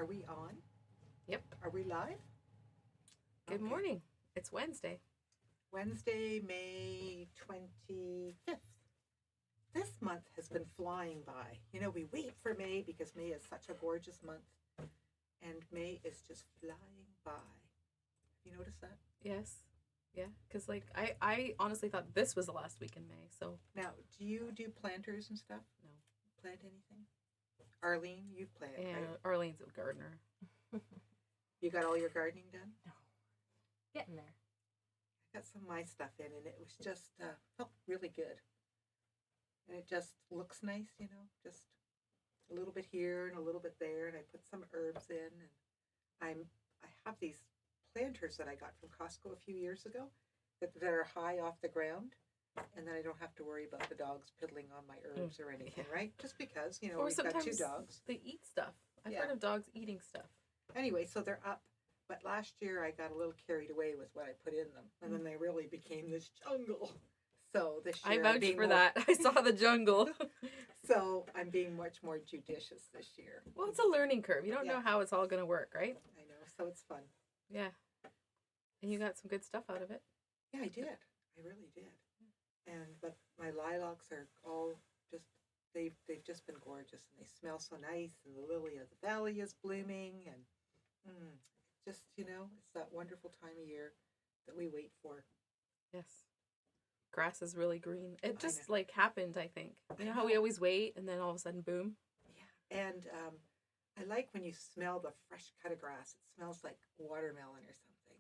Are we on? Yep. Are we live? Good morning. It's Wednesday. Wednesday, May 25th. This month has been flying by. You know, we wait for May because May is such a gorgeous month. And May is just flying by. Have you noticed that? Yes. Yeah. Because, like, I honestly thought this was the last week in May. So Now, do you do planters and stuff? No. Plant anything? Arlene, you plant, yeah, right? Arlene's a gardener. You got all your gardening done? No. Getting there. I got some of my stuff in, and it was just felt really good. And it just looks nice, you know, just a little bit here and a little bit there, and I put some herbs in, and I have these planters that I got from Costco a few years ago that are high off the ground, and then I don't have to worry about the dogs piddling on my herbs or anything, right? Just because, you know, Or we've got sometimes 2 dogs. they eat stuff. I've Yeah. heard of dogs eating stuff. Anyway, so they're up. But last year I got a little carried away with what I put in them, and then they really became this jungle. So this year I I'm vouch being for more- that. I saw the jungle. So I'm being much more judicious this year. Well, it's a learning curve. You don't know Yeah. how it's all going to work, right? I know, so it's fun. Yeah. And you got some good stuff out of it. Yeah, I did. I really did. But my lilacs are all just they've just been gorgeous, and they smell so nice, and the lily of the valley is blooming, and just, you know, it's that wonderful time of year that we wait for. Yes. Grass is really green. It I just, know. like, happened, I think. You know how we always wait, and then all of a sudden, boom? Yeah, and I like when you smell the fresh cut of grass. It smells like watermelon or something.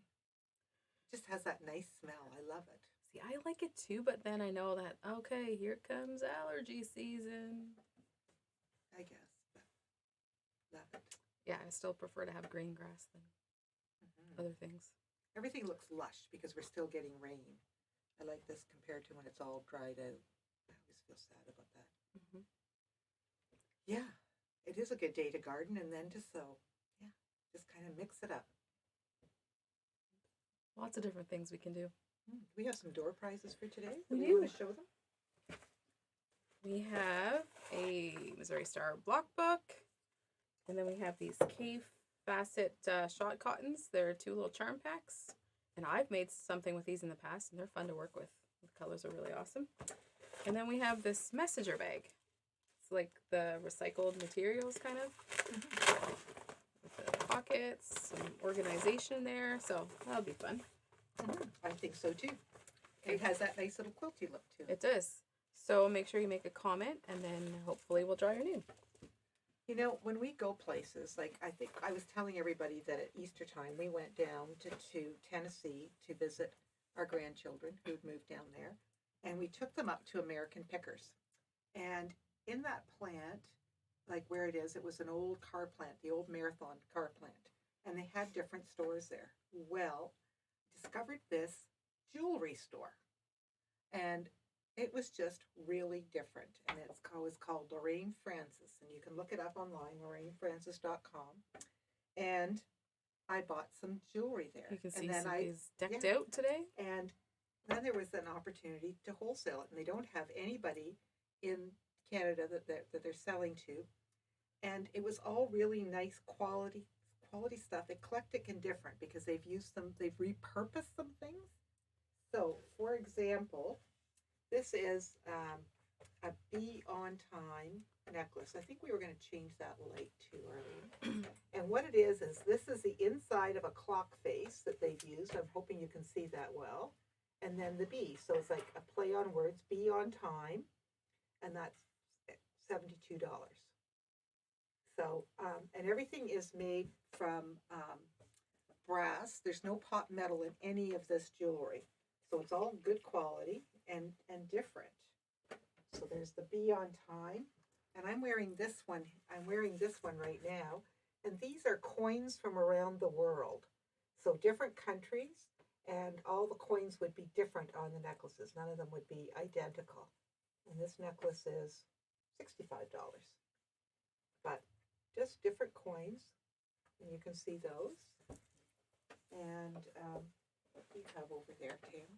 It just has that nice smell. I love it. See, I like it too, but then I know that, okay, here comes allergy season. I guess, but love it. Yeah, I still prefer to have green grass than other things. Everything looks lush because we're still getting rain. I like this compared to when it's all dried out. I always feel sad about that. Mm-hmm. Yeah, it is a good day to garden and then to sew. Yeah, just kind of mix it up. Lots of different things we can do. We have some door prizes for today. We Do do. you want to show them? We have a Missouri Star block book, and then we have these cave facet shot cottons. They're 2 little charm packs, and I've made something with these in the past, and they're fun to work with. The colors are really awesome. And then we have this messenger bag. It's like the recycled materials, kind of. With the pockets, some organization there, so that'll be fun. I think so too. It has that nice little quilty look to it. It does. So make sure you make a comment, and then hopefully we'll draw your name. You know, when we go places, like I think I was telling everybody that at Easter time we went down to Tennessee to visit our grandchildren who'd moved down there, and we took them up to American Pickers. And in that plant, like where it is, it was an old car plant, the old Marathon car plant, and they had different stores there. Well, discovered this jewelry store, and it was just really different, and it's called Lorraine Francis, and you can look it up online, lorrainefrancis.com. And I bought some jewelry there. You can see and then somebody's decked yeah. out today. And then there was an opportunity to wholesale it, and they don't have anybody in Canada that they're selling to. And it was all really nice quality stuff, eclectic and different, because they've repurposed some things. So, for example, this is a Be On Time necklace. I think we were going to change that light too earlier. And what it is this is the inside of a clock face that they've used. I'm hoping you can see that well. And then the bee. So it's like a play on words, Be On Time. And that's $72. So, and everything is made from brass. There's no pot metal in any of this jewelry. So it's all good quality and different. So there's the Be On Time. And I'm wearing this one. I'm wearing this one right now. And these are coins from around the world. So different countries, and all the coins would be different on the necklaces. None of them would be identical. And this necklace is $65. But just different coins. And you can see those. And what do you have over there, Tam?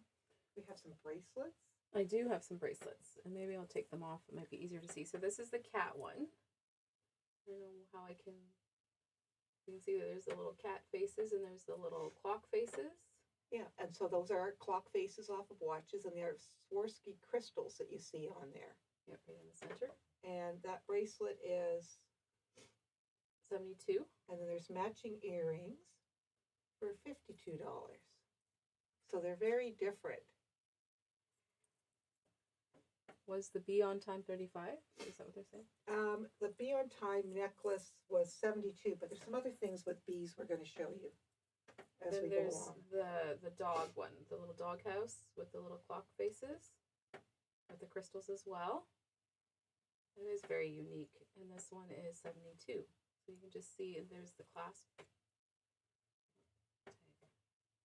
We have some bracelets. I do have some bracelets, and maybe I'll take them off. It might be easier to see. So this is the cat one. I don't know how I can You can see that there's the little cat faces and there's the little clock faces. Yeah, and so those are clock faces off of watches, and they're Swarovski crystals that you see on there. Yep, right in the center. And that bracelet is, 72. and then there's matching earrings for $52. So they're very different. Was the Be on Time 35? Is that what they're saying? The Be on Time necklace was 72, but there's some other things with bees we're going to show you as Then we go there's along. the dog one, the little dog house with the little clock faces, with the crystals as well. It is very unique, and this one is 72. So you can just see, and there's the clasp.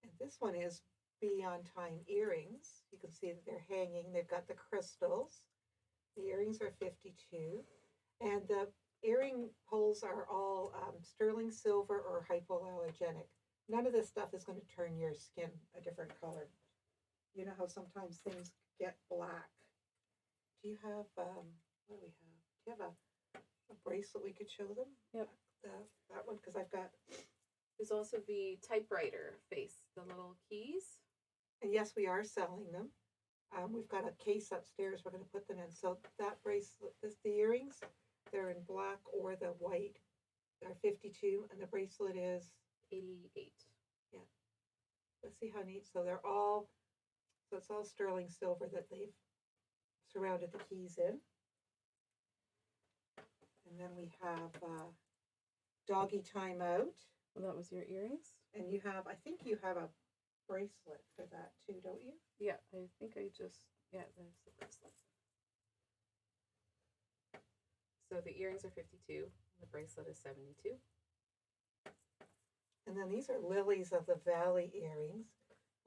And this one is Be on Time earrings. You can see that they're hanging. They've got the crystals. The earrings are 52. And the earring holes are all sterling silver or hypoallergenic. None of this stuff is going to turn your skin a different color. You know how sometimes things get black. Do you have, what do we have? Do you have a bracelet we could show them? Yep. That one, because I've got, There's also the typewriter face, the little keys. and yes, we are selling them. We've got a case upstairs we're going to put them in. So that bracelet, the earrings, they're in black or the white. They're 52, and the bracelet is, 88. let's see how neat. So they're all, so it's all sterling silver that they've surrounded the keys in. And then we have Doggy Time Out. Well, that was your earrings? And you have, I think you have a bracelet for that too, don't you? Yeah, I think I just, yeah, there's the bracelet. So the earrings are 52, the bracelet is 72. And then these are Lilies of the Valley earrings.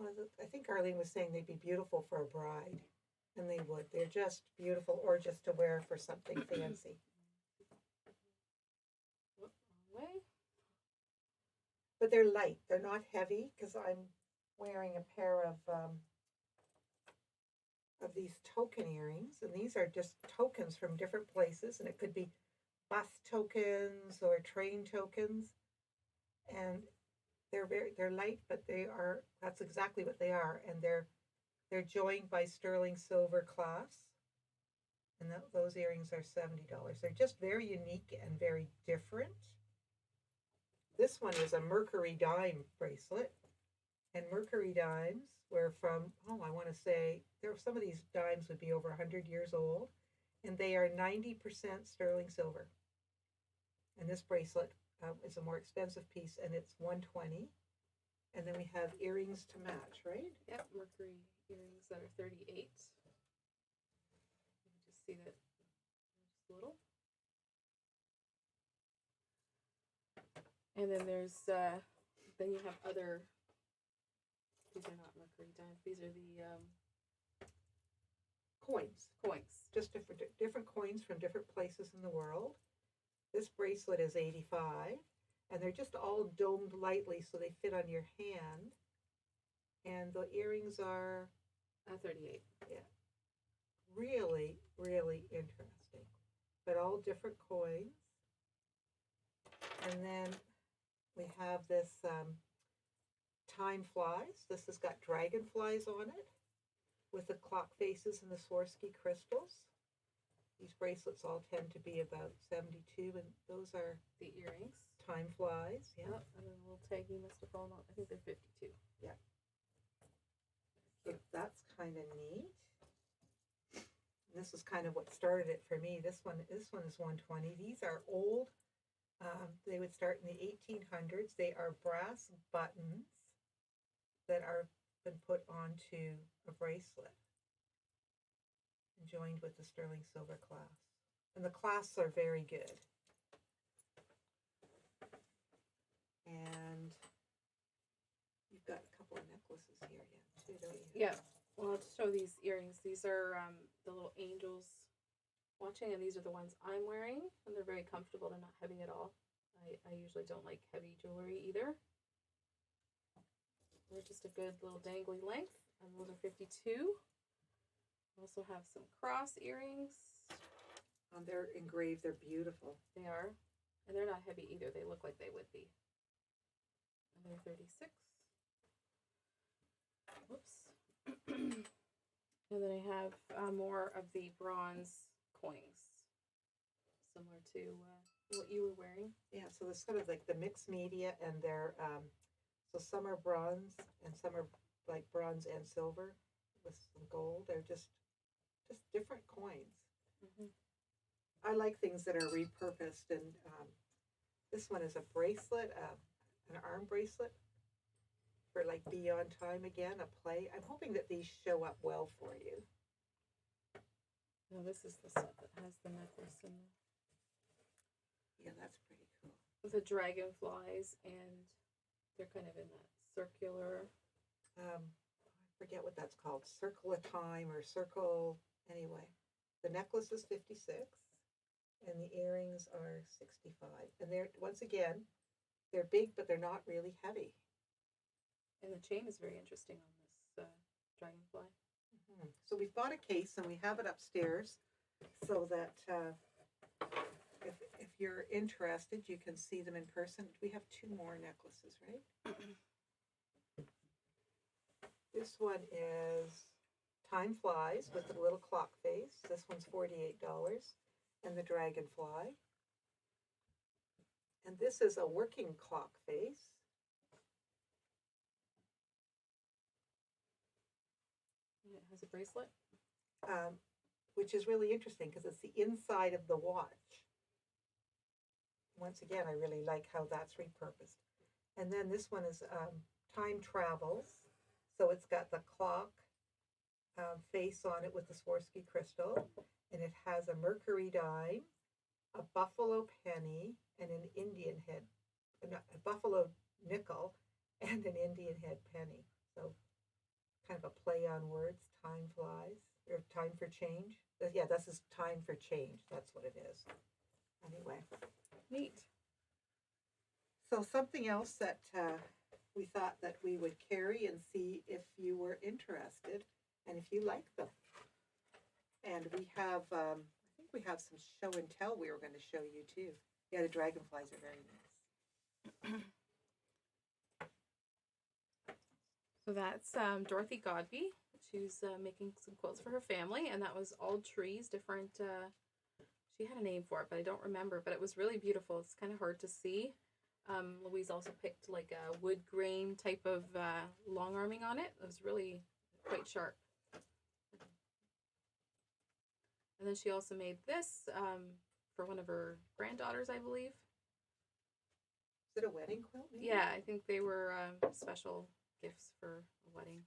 I think Arlene was saying they'd be beautiful for a bride. And they would. They're just beautiful, or just to wear for something fancy. Whoop, wrong way. But they're light. They're not heavy, because I'm wearing a pair of these token earrings. And these are just tokens from different places. And it could be bus tokens or train tokens. And they're light, but that's exactly what they are. And they're joined by sterling silver clasps. And those earrings are $70. They're just very unique and very different. This one is a Mercury dime bracelet. And Mercury dimes were from, I want to say, some of these dimes would be over 100 years old. And they are 90% sterling silver. And this bracelet is a more expensive piece, and it's $120. And then we have earrings to match, right? Yep, Mercury earrings that are 38. You can just see that just a little. And then there's, then you have other, these are not Mercury dimes, these are the Coins. coins. Just different coins from different places in the world. This bracelet is $85, and they're just all domed lightly so they fit on your hand. And the earrings are 38. really, really interesting, but all different coins. And then we have this Time Flies. This has got dragonflies on it with the clock faces and the Swarovski crystals. These bracelets all tend to be about 72, and those are The earrings. Time Flies. Yeah. Yep, and then the little taggy must have fallen off. I think they're 52. So that's kind of neat. And this is kind of what started it for me. This one is $120. These are old. They would start in the 1800s. They are brass buttons that are been put onto a bracelet and joined with the sterling silver clasp. And the clasps are very good. And you've got a couple of necklaces here yet too, don't you? Yeah. Well, I'll show these earrings. These are the little angels watching, and these are the ones I'm wearing, and they're very comfortable. They're not heavy at all. I usually don't like heavy jewelry either. They're just a good little dangly length, and those are 52. Also have some cross earrings. They're engraved. They're beautiful. They are, and they're not heavy either. They look like they would be. Another 36. Whoops. And then I have more of the bronze coins, similar to what you were wearing. Yeah, so they're sort of like the mixed media, and they're so some are bronze and some are like bronze and silver with some gold. They're just different coins. Mm-hmm. I like things that are repurposed, and this one is a bracelet, an arm bracelet for like Beyond Time again, a play. I'm hoping that these show up well for you. No, this is the set that has the necklace and Yeah, that's pretty cool. the dragonflies, and they're kind of in that circular. I forget what that's called, circle of time or circle, anyway. The necklace is 56 and the earrings are 65. And they're, once again, they're big, but they're not really heavy. And the chain is very interesting on this dragonfly. Mm-hmm. So we've bought a case and we have it upstairs so that if you're interested, you can see them in person. We have 2 more necklaces, right? This one is Time Flies with the little clock face. This one's $48. And the dragonfly. And this is a working clock face. And it has a bracelet. Which is really interesting because it's the inside of the watch. Once again, I really like how that's repurposed. And then this one is Time Travels. So it's got the clock face on it with the Swarovski crystal. And it has a Mercury dime, a buffalo penny, and an Indian head, a buffalo nickel, and an Indian head penny. So kind of a play on words, time flies, or time for change. Yeah, this is time for change. That's what it is. Anyway. Neat. So something else that we thought that we would carry and see if you were interested and if you like them. And we have, I think we have some show and tell we were going to show you too. Yeah, the dragonflies are very nice. So that's Dorothy Godby. She's making some quilts for her family, and that was all trees, different, she had a name for it, but I don't remember, but it was really beautiful. It's kind of hard to see. Louise also picked like a wood grain type of long arming on it. It was really quite sharp. And then she also made this for one of her granddaughters, I believe. Is it a wedding quilt? Maybe? Yeah, I think they were special gifts for a wedding.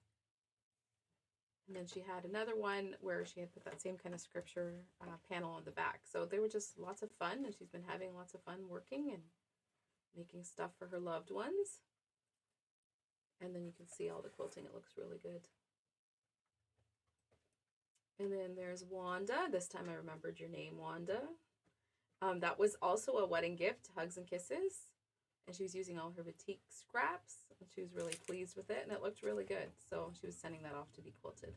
And then she had another one where she had put that same kind of scripture panel on the back. So they were just lots of fun, and she's been having lots of fun working and making stuff for her loved ones. And then you can see all the quilting. It looks really good. And then there's Wanda. This time I remembered your name, Wanda. That was also a wedding gift, Hugs and Kisses. And she was using all her batik scraps. And she was really pleased with it, and it looked really good. So she was sending that off to be quilted.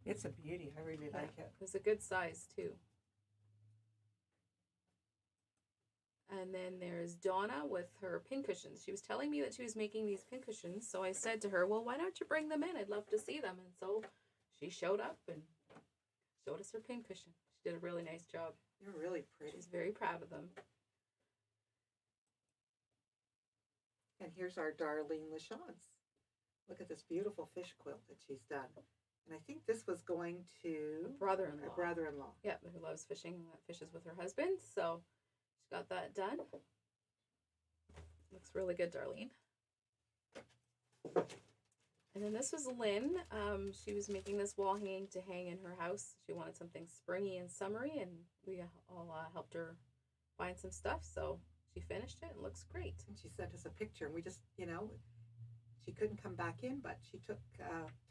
It's a beauty. I really like it. It was a good size, too. And then there's Donna with her pincushions. She was telling me that she was making these pincushions. So I said to her, well, why don't you bring them in? I'd love to see them. And so she showed up and showed us her pincushion. She did a really nice job. They're really pretty. She's very proud of them. And here's our Darlene LaChance. Look at this beautiful fish quilt that she's done. And I think this was going to Brother-in-law. a brother-in-law. Yeah, who loves fishing, that fishes with her husband. So she got that done. Looks really good, Darlene. And then this was Lynn. She was making this wall hanging to hang in her house. She wanted something springy and summery, and we all helped her find some stuff. So she finished it and looks great. And she sent us a picture, and we just, she couldn't come back in, but she took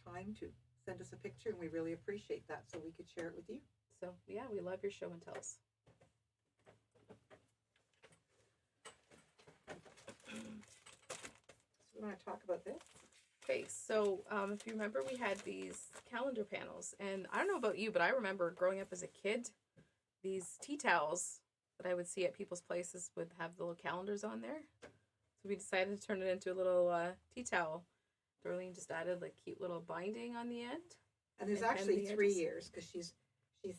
time to send us a picture, and we really appreciate that, so we could share it with you. So, yeah, we love your show and tells. So we want to talk about this? Okay, so if you remember, we had these calendar panels, and I don't know about you, but I remember growing up as a kid, these tea towels that I would see at people's places would have the little calendars on there. So So we decided to turn it into a little tea towel. Darlene just added like cute little binding on the end. And there's And actually the 3 edges. years because she's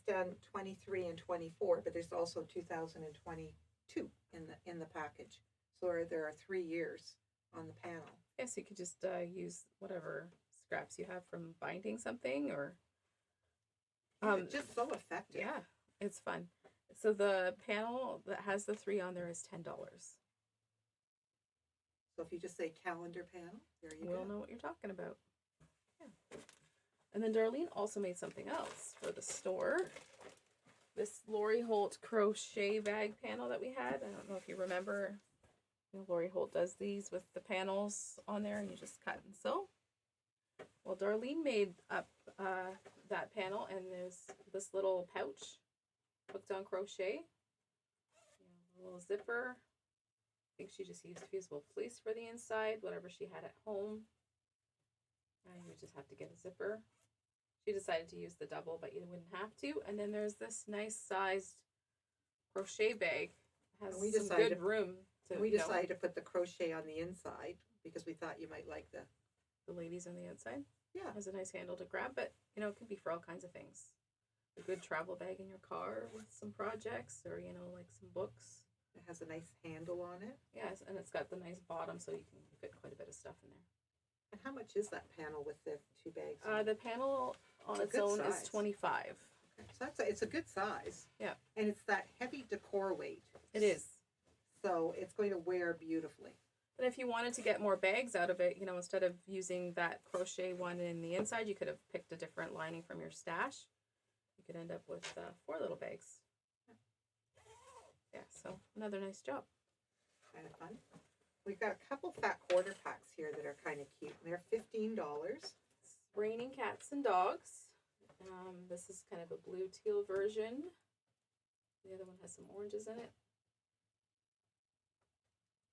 done 23 and 24, but there's also 2022 in the package. So there are 3 years on the panel. Yes, you could just use whatever scraps you have from binding something, or It's just so effective. yeah, it's fun. So the panel that has the 3 on there is $10. So if you just say calendar panel, there you We'll go. know what you're talking about. Yeah. And then Darlene also made something else for the store. This Lori Holt crochet bag panel that we had. I don't know if you remember. You know, Lori Holt does these with the panels on there, and you just cut and sew. Well, Darlene made up that panel, and there's this little pouch hooked on crochet. A little zipper. I think she just used fusible fleece for the inside, whatever she had at home. And you just have to get a zipper. She decided to use the double, but you wouldn't have to. And then there's this nice sized crochet bag. It has And we some decided- good room to, We you know, decided to put the crochet on the inside because we thought you might like the ladies on the outside. yeah. It has a nice handle to grab, but you know, it could be for all kinds of things. A good travel bag in your car with some projects, or you know, like some books. It has a nice handle on it. Yes, and it's got the nice bottom, so you can fit quite a bit of stuff in there. And how much is that panel with the 2 bags? on it? The panel on It's its a good own size. is $25. So it's a good size. Yeah. And it's that heavy decor weight. It is. So it's going to wear beautifully. But if you wanted to get more bags out of it, you know, instead of using that crochet one in the inside, you could have picked a different lining from your stash. You could end up with 4 little bags. Yeah, so another nice job. Kind of fun. We've got a couple fat quarter packs here that are kind of cute. And they're $15. It's raining cats and dogs. This is kind of a blue teal version. The other one has some oranges in it.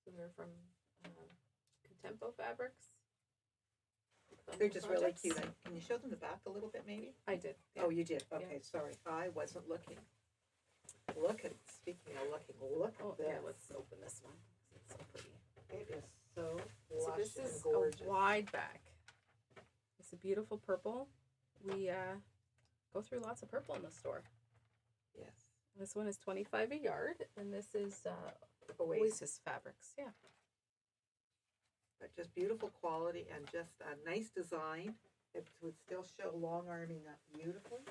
So they're from Contempo Fabrics. They're just really Projects. cute. Can you show them the back a little bit maybe? I did. Oh, you did? Okay, Yeah. sorry. I wasn't looking. Look at, speaking of looking, look Oh, at this. yeah, let's open this one. It's so pretty. It is so So lush this and is gorgeous. a wide back. It's a beautiful purple. We go through lots of purple in the store. Yes. This one is $25 a yard, and this is Oasis. Oasis Fabrics. Yeah. But just beautiful quality and just a nice design. It would still show long arming up beautifully.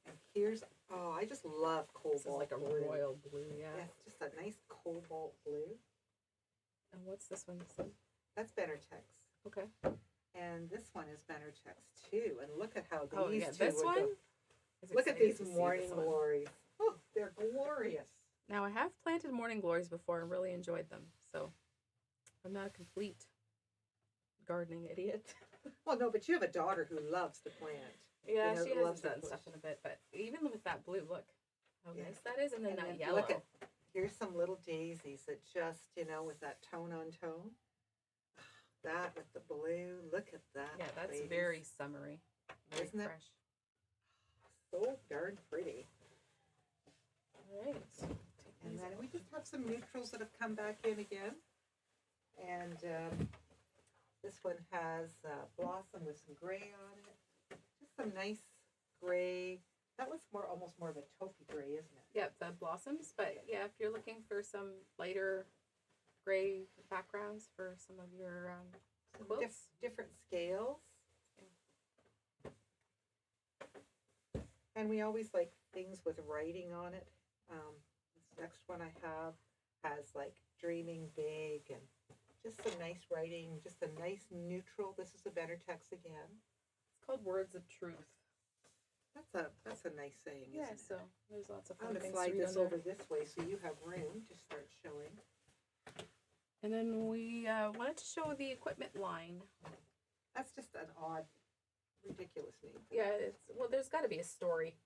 And here's, oh, I just love cobalt This is like a blue. royal blue. Yeah. Yeah, it's just a nice cobalt blue. And what's this one? That's Benertex. Okay. And this one is Benertex too. And look at how these Oh yeah, two this would one. go. is Look at excited these to see morning this one. glories. Oh, they're glorious. Now I have planted morning glories before and really enjoyed them, so I'm not a complete gardening idiot. Well, no, but you have a daughter who loves to plant. Yeah, You know, she loves hasn't to done push. stuff in a bit, but even with that blue, look how Yeah. nice that is, and then And that then yellow. look at, here's some little daisies that just, you know, with that tone on tone. That with the blue, look at that. Yeah, that's ladies. very summery, very Isn't it? fresh. So darn pretty. All right. Take And these then off. we just have some neutrals that have come back in again. And this one has blossom with some gray on it. Just some nice gray. That was almost more of a taupey gray, isn't it? Yeah, the blossoms, but yeah, if you're looking for some lighter gray backgrounds for some of your Some quilts. different scales. And we always like things with writing on it. This next one I have has like dreaming big and just some nice writing, just a nice neutral. This is a Benertex again. It's called Words of Truth. That's a nice saying, isn't Yeah, it? so there's lots of I'm fun gonna things slide to read this on over there. this way so you have room to start showing. And then we wanted to show the equipment line. That's just an odd, ridiculous name. for Yeah, that. it's well, there's got to be a story.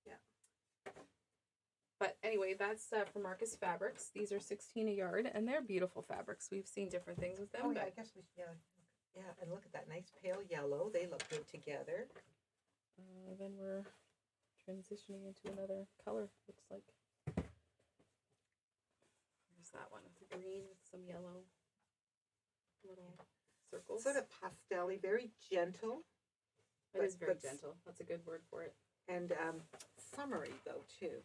Yeah. But anyway, that's from Marcus Fabrics. These are $16 a yard, and they're beautiful fabrics. We've seen different things with them. Oh yeah, I but, guess we should, yeah, and look at that nice pale yellow. They look good together. then we're transitioning into another color. Looks like. There's that one with the green with some yellow little circles. Sort of pastel-y, very gentle. It is very but gentle. That's a good word for it. and summery though too.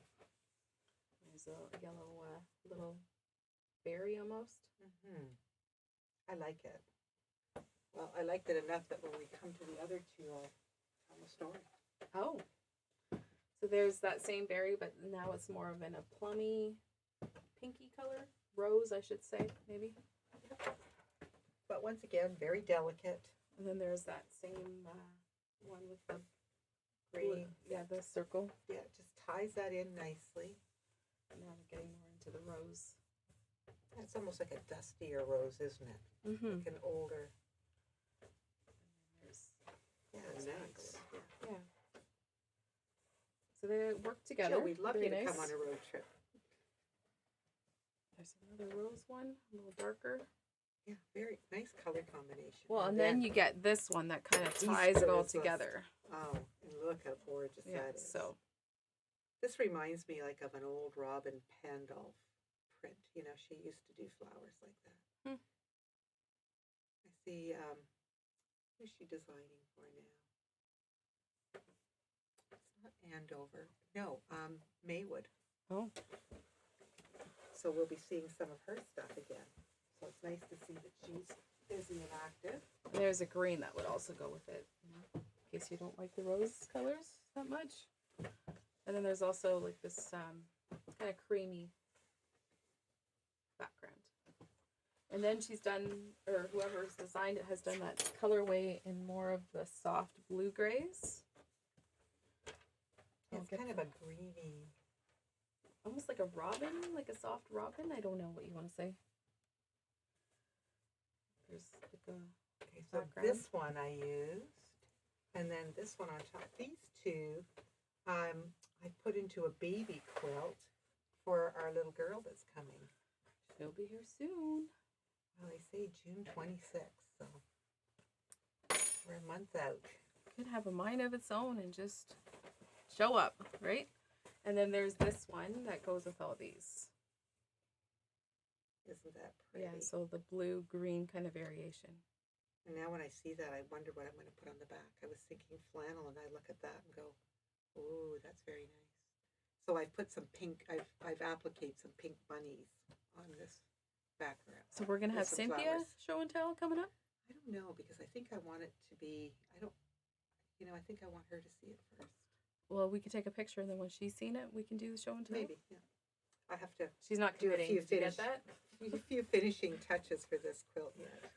There's a yellow little berry almost. I like it. Well, I liked it enough that when we come to the other two, I'll tell the story. Oh. So there's that same berry, but now it's more of in a plummy, pinky color. Rose, I should say, maybe. But once again, very delicate. And then there's that same one with the Green. Yeah, the circle. Yeah, it just ties that in nicely. And now we're getting more into the rose. It's almost like a dustier rose, isn't it? Mm-hmm. Like an older. There's Yeah, nice. yeah. So they work together. Jill, we'd love Very you to nice. come on a road trip. There's another rose one, a little darker. Yeah, very nice color combination. Well, and then you get this one that kind of These ties it all colors must- together. Oh, and look how gorgeous Yeah, that is. so This reminds me like of an old Robin Pandolph print. You know, she used to do flowers like that. Hmm. I see, who's she designing for now? It's not Andover. No, Maywood. oh, So we'll be seeing some of her stuff again. So it's nice to see that she's busy and active. there's a green that would also go with it, in case you don't like the rose colors that much. And then there's also like this kind of creamy background. And then she's done, or whoever's designed it has done that colorway in more of the soft blue grays. I'll It's get kind of a greeny. almost like a robin, like a soft robin. I don't know what you want to say. There's like a Okay, so background. this one I used, and then this one on top. These two, I put into a baby quilt for our little girl that's coming. she'll be here soon. Well, they say June 26th, so we're a month out. Could have a mind of its own and just show up, right? And then there's this one that goes with all these. Isn't that pretty? Yeah, so the blue green kind of variation. And now when I see that, I wonder what I'm going to put on the back. I was thinking flannel, and I look at that and go, "Ooh, that's very nice." So I put some pink. I've appliqued some pink bunnies on this background. So we're gonna With have some Cynthia flowers. show and tell coming up. I don't know because I think I want it to be. I don't. You know, I think I want her to see it first. Well, we could take a picture, and then when she's seen it, we can do the show and tell. Maybe. Yeah. I have to She's not do a committing. few Did you get finish- that? a few finishing touches for this quilt yet.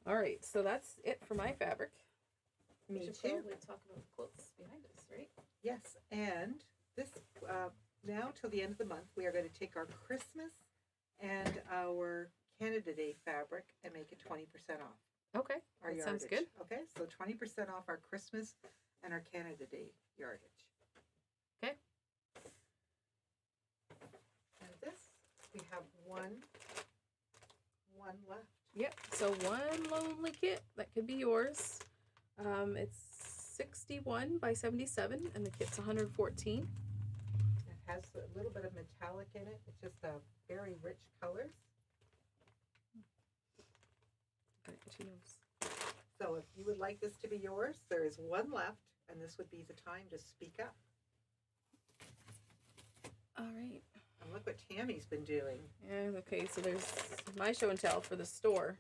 All right, so that's it for my fabric. We Me should too. probably talk about the quilts behind us, right? Yes, and this now till the end of the month, we are going to take our Christmas and our Canada Day fabric and make it 20% off. Okay, Our that sounds yardage. good. Okay, so 20% off our Christmas and our Canada Day yardage. Okay. And this, we have one left. Yep. So one lonely kit that could be yours. It's 61 by 77, and the kit's 114. It has a little bit of metallic in it. It's just a very rich colors. Okay, she knows. So if you would like this to be yours, there is one left, and this would be the time to speak up. All right. And look what Tammy's been doing. Yeah, okay, so there's my show and tell for the store.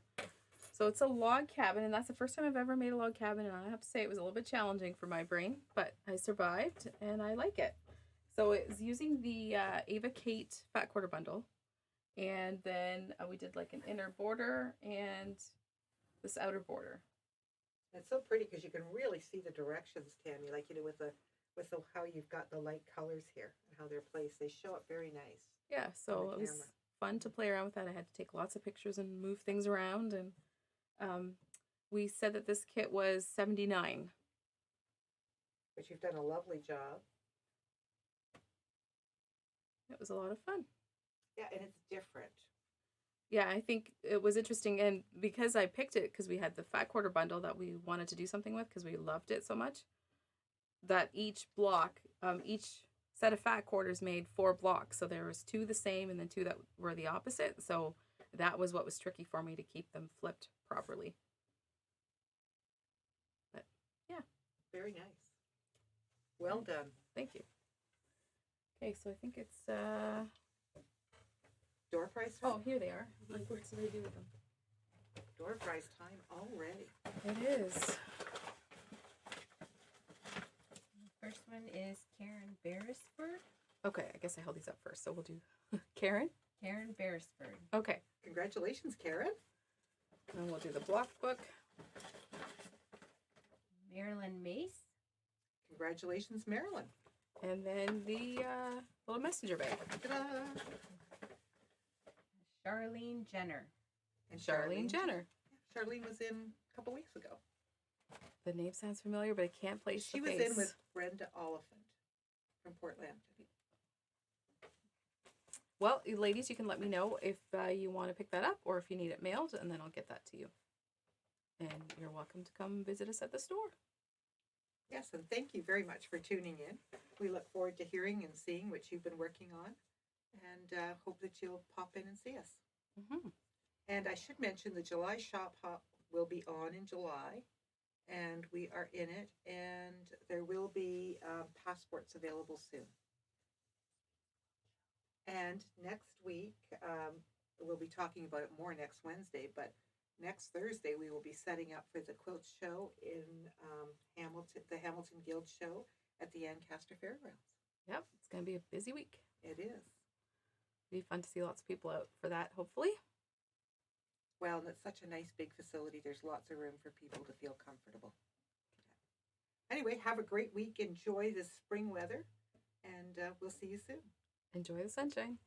So it's a log cabin, and that's the first time I've ever made a log cabin, and I have to say it was a little bit challenging for my brain, but I survived, and I like it. So it's using the Ava Kate Fat Quarter Bundle, and then we did like an inner border and this outer border. It's so pretty because you can really see the directions, Tammy, like you know with the how you've got the light colors here and how they're placed. They show up very nice. Yeah, so the it was camera. fun to play around with that. I had to take lots of pictures and move things around, and we said that this kit was $79. But you've done a lovely job. It was a lot of fun. Yeah, and it's different. Yeah, I think it was interesting, and because I picked it because we had the Fat Quarter Bundle that we wanted to do something with because we loved it so much, that each block, each set of fat quarters made 4 blocks. So there was 2 the same and then 2 that were the opposite. So that was what was tricky for me to keep them flipped properly. But yeah. Very nice. Well done. Thank you. Okay, so I think it's Door prize? oh, here they are. Like, what did I do with them? Door prize time already. It is. First one is Karen Beresford. Okay, I guess I held these up first. So we'll do Karen. Karen Beresford. Okay. Congratulations, Karen. And we'll do the block book. Marilyn Mace. Congratulations, Marilyn. And then the little messenger bag. Ta-da. Charlene Jenner. And Charlene Jenner. Charlene was in a couple weeks ago. The name sounds familiar, but I can't place She the was face. in with Brenda Oliphant from Portland. Well, you ladies, you can let me know if you want to pick that up or if you need it mailed, and then I'll get that to you. And you're welcome to come visit us at the store. Yes, and thank you very much for tuning in. We look forward to hearing and seeing what you've been working on, and hope that you'll pop in and see us. Mm-hmm. And I should mention the July Shop Hop will be on in July, and we are in it, and there will be passports available soon. And next week, we'll be talking about it more next Wednesday, but next Thursday we will be setting up for the Quilt Show in Hamilton, the Hamilton Guild Show at the Ancaster Fairgrounds. Yep, it's going to be a busy week. It is. It'll be fun to see lots of people out for that, hopefully. Well, and it's such a nice big facility. There's lots of room for people to feel comfortable. Anyway, have a great week. Enjoy the spring weather, and we'll see you soon. Enjoy the sunshine.